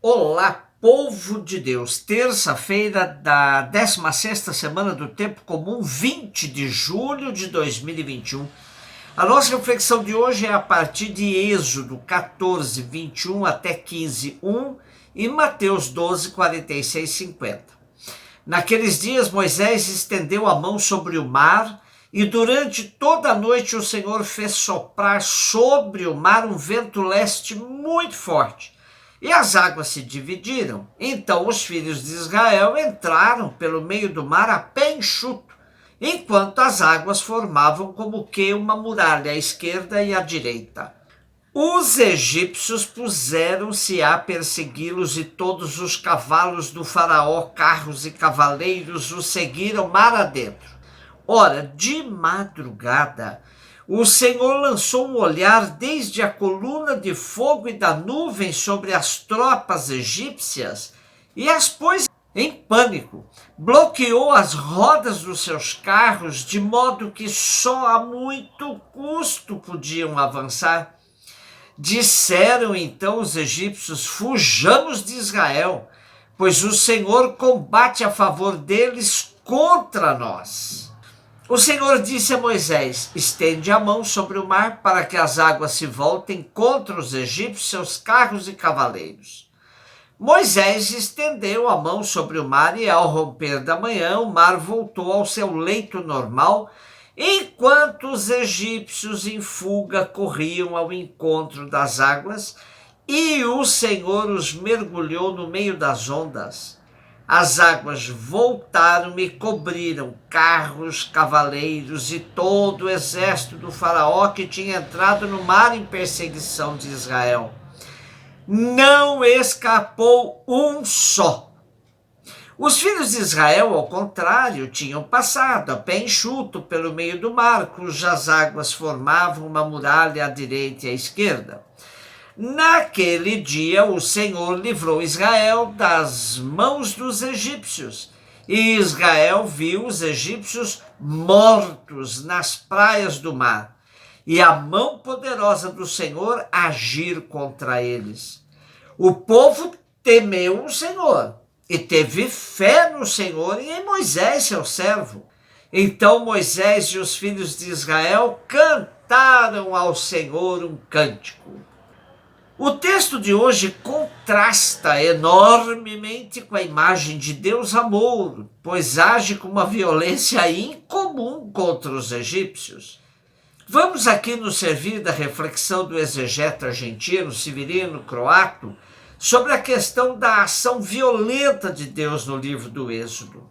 Olá, povo de Deus, terça-feira da 16ª semana do Tempo Comum, 20 de julho de 2021. A nossa reflexão de hoje é a partir de Êxodo 14, 21 até 15, 1 e Mateus 12, 46, 50. Naqueles dias Moisés estendeu a mão sobre o mar e durante toda a noite o Senhor fez soprar sobre o mar um vento leste muito forte. E as águas se dividiram. Então os filhos de Israel entraram pelo meio do mar a pé enxuto, enquanto as águas formavam como que uma muralha à esquerda e à direita. Os egípcios puseram-se a persegui-los e todos os cavalos do faraó, carros e cavaleiros, os seguiram mar adentro. Ora, de madrugada, o Senhor lançou um olhar desde a coluna de fogo e da nuvem sobre as tropas egípcias e as pôs em pânico. Bloqueou as rodas dos seus carros de modo que só a muito custo podiam avançar. Disseram então os egípcios: fujamos de Israel, pois o Senhor combate a favor deles contra nós. O Senhor disse a Moisés: estende a mão sobre o mar para que as águas se voltem contra os egípcios, seus carros e cavaleiros. Moisés estendeu a mão sobre o mar e ao romper da manhã o mar voltou ao seu leito normal, enquanto os egípcios em fuga corriam ao encontro das águas e o Senhor os mergulhou no meio das ondas. As águas voltaram e cobriram carros, cavaleiros e todo o exército do faraó que tinha entrado no mar em perseguição de Israel. Não escapou um só. Os filhos de Israel, ao contrário, tinham passado a pé enxuto pelo meio do mar, cujas águas formavam uma muralha à direita e à esquerda. Naquele dia o Senhor livrou Israel das mãos dos egípcios, e Israel viu os egípcios mortos nas praias do mar, e a mão poderosa do Senhor agir contra eles. O povo temeu o Senhor, e teve fé no Senhor e em Moisés, seu servo. Então Moisés e os filhos de Israel cantaram ao Senhor um cântico. O texto de hoje contrasta enormemente com a imagem de Deus amor, pois age com uma violência incomum contra os egípcios. Vamos aqui nos servir da reflexão do exegeta argentino Severino Croato sobre a questão da ação violenta de Deus no livro do Êxodo.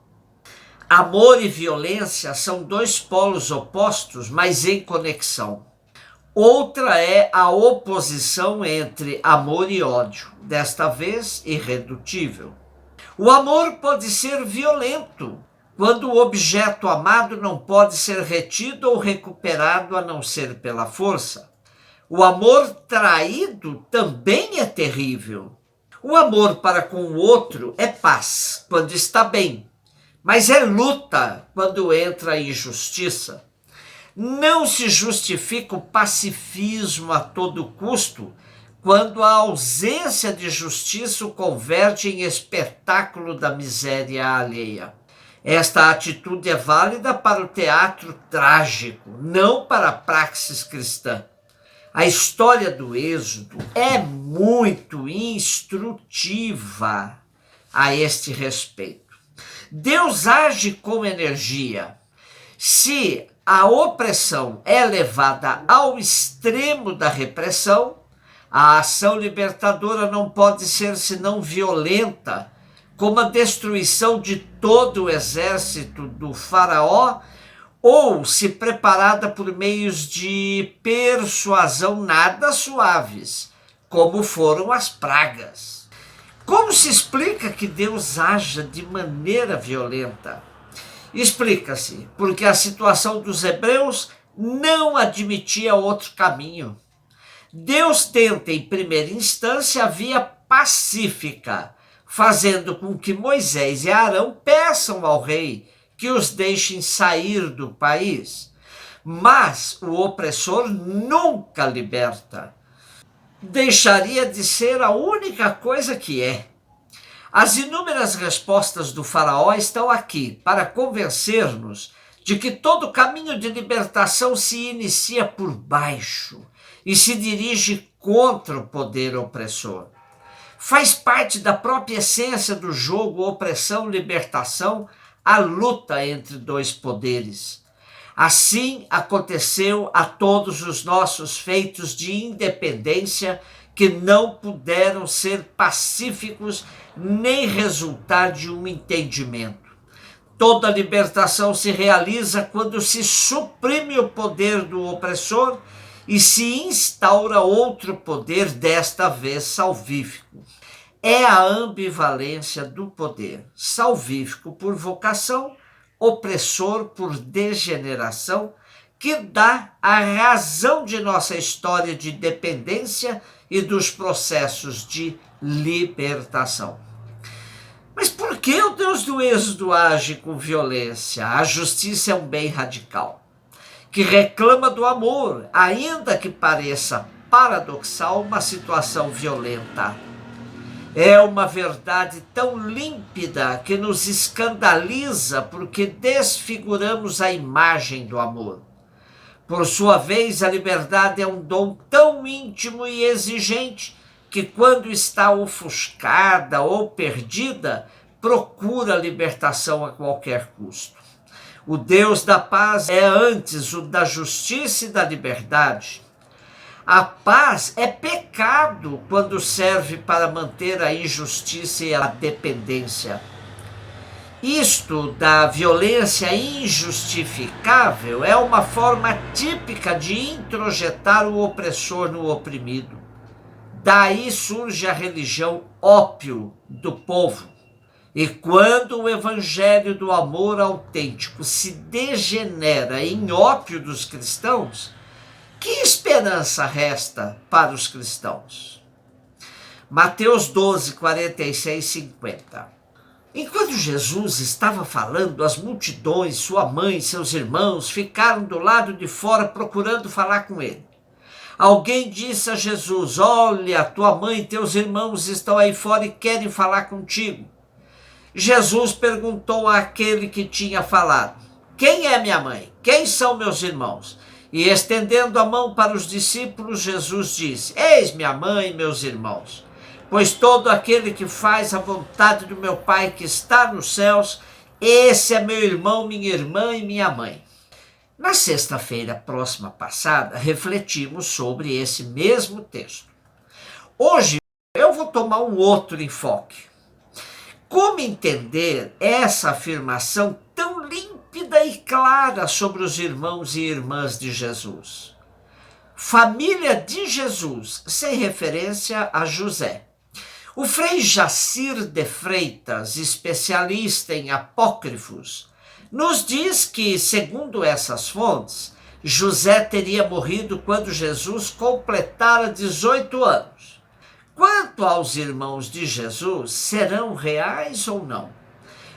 Amor e violência são dois polos opostos, mas em conexão. Outra é a oposição entre amor e ódio, desta vez irredutível. O amor pode ser violento, quando o objeto amado não pode ser retido ou recuperado a não ser pela força. O amor traído também é terrível. O amor para com o outro é paz, quando está bem, mas é luta quando entra a injustiça. Não se justifica o pacifismo a todo custo quando a ausência de justiça o converte em espetáculo da miséria alheia. Esta atitude é válida para o teatro trágico, não para a praxis cristã. A história do Êxodo é muito instrutiva a este respeito. Deus age com energia. Se a opressão é levada ao extremo da repressão, a ação libertadora não pode ser senão violenta, como a destruição de todo o exército do faraó, ou se preparada por meios de persuasão nada suaves, como foram as pragas. Como se explica que Deus haja de maneira violenta? Explica-se porque a situação dos hebreus não admitia outro caminho. Deus tenta, em primeira instância, a via pacífica, fazendo com que Moisés e Arão peçam ao rei que os deixem sair do país. Mas o opressor nunca liberta. deixaria de ser a única coisa que é. As inúmeras respostas do faraó estão aqui para convencer-nos de que todo caminho de libertação se inicia por baixo e se dirige contra o poder opressor. Faz parte da própria essência do jogo opressão-libertação a luta entre dois poderes. Assim aconteceu a todos os nossos feitos de independência que não puderam ser pacíficos nem resultar de um entendimento. Toda libertação se realiza quando se suprime o poder do opressor e se instaura outro poder, desta vez salvífico. É a ambivalência do poder, salvífico por vocação, opressor por degeneração, que dá a razão de nossa história de dependência e dos processos de libertação. Mas por que o Deus do Êxodo age com violência? A justiça é um bem radical, que reclama do amor, ainda que pareça paradoxal uma situação violenta. É uma verdade tão límpida que nos escandaliza porque desfiguramos a imagem do amor. Por sua vez, a liberdade é um dom tão íntimo e exigente que, quando está ofuscada ou perdida, procura libertação a qualquer custo. O Deus da paz é antes o da justiça e da liberdade. A paz é pecado quando serve para manter a injustiça e a dependência. Isto da violência injustificável é uma forma típica de introjetar o opressor no oprimido. Daí surge a religião ópio do povo. E quando o evangelho do amor autêntico se degenera em ópio dos cristãos, que esperança resta para os cristãos? Mateus 12, 46, 50. Enquanto Jesus estava falando, as multidões, sua mãe e seus irmãos ficaram do lado de fora procurando falar com ele. Alguém disse a Jesus: olha, tua mãe e teus irmãos estão aí fora e querem falar contigo. Jesus perguntou àquele que tinha falado: quem é minha mãe? Quem são meus irmãos? E estendendo a mão para os discípulos, Jesus disse: eis minha mãe e meus irmãos. Pois todo aquele que faz a vontade do meu Pai que está nos céus, esse é meu irmão, minha irmã e minha mãe. Na sexta-feira próxima passada, refletimos sobre esse mesmo texto. Hoje eu vou tomar um outro enfoque. Como entender essa afirmação tão límpida e clara sobre os irmãos e irmãs de Jesus? Família de Jesus, sem referência a José. O Frei Jacir de Freitas, especialista em apócrifos, nos diz que, segundo essas fontes, José teria morrido quando Jesus completara 18 anos. Quanto aos irmãos de Jesus, serão reais ou não?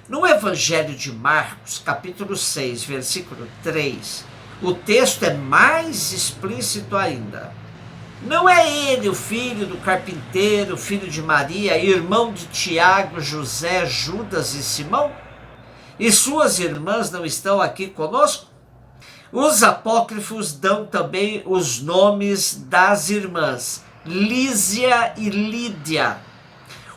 No Evangelho de Marcos, capítulo 6, versículo 3, o texto é mais explícito ainda. Não é ele o filho do carpinteiro, filho de Maria, irmão de Tiago, José, Judas e Simão? E suas irmãs não estão aqui conosco? Os apócrifos dão também os nomes das irmãs, Lísia e Lídia.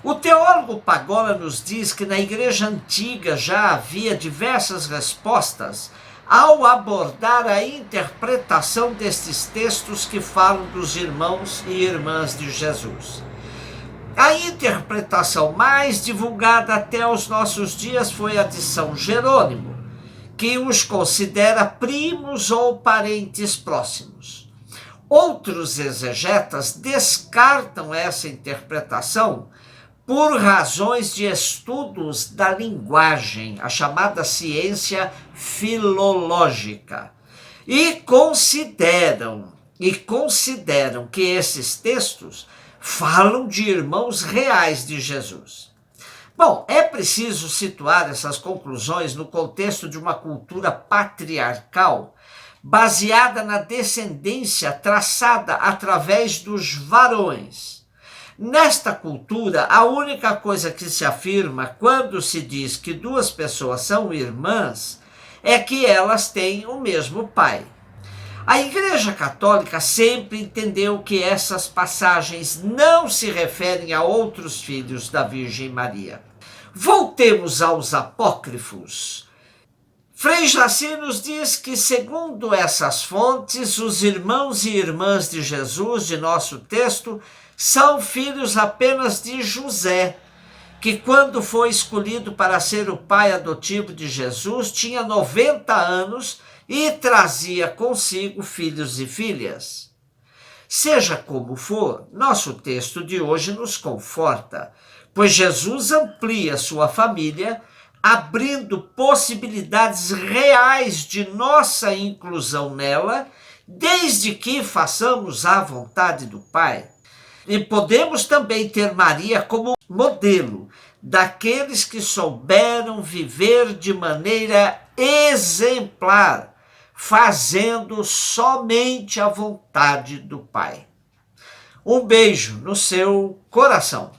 O teólogo Pagola nos diz que na igreja antiga já havia diversas respostas ao abordar a interpretação destes textos que falam dos irmãos e irmãs de Jesus. A interpretação mais divulgada até os nossos dias foi a de São Jerônimo, que os considera primos ou parentes próximos. Outros exegetas descartam essa interpretação por razões de estudos da linguagem, a chamada ciência filológica, e consideram que esses textos falam de irmãos reais de Jesus. Bom, é preciso situar essas conclusões no contexto de uma cultura patriarcal baseada na descendência traçada através dos varões. Nesta cultura, a única coisa que se afirma quando se diz que duas pessoas são irmãs é que elas têm o mesmo pai. A Igreja Católica sempre entendeu que essas passagens não se referem a outros filhos da Virgem Maria. Voltemos aos apócrifos. Frei Jaci nos diz que, segundo essas fontes, os irmãos e irmãs de Jesus, de nosso texto, são filhos apenas de José, que quando foi escolhido para ser o pai adotivo de Jesus, tinha 90 anos e trazia consigo filhos e filhas. Seja como for, nosso texto de hoje nos conforta, pois Jesus amplia sua família, abrindo possibilidades reais de nossa inclusão nela, desde que façamos a vontade do Pai. E podemos também ter Maria como modelo daqueles que souberam viver de maneira exemplar, fazendo somente a vontade do Pai. Um beijo no seu coração.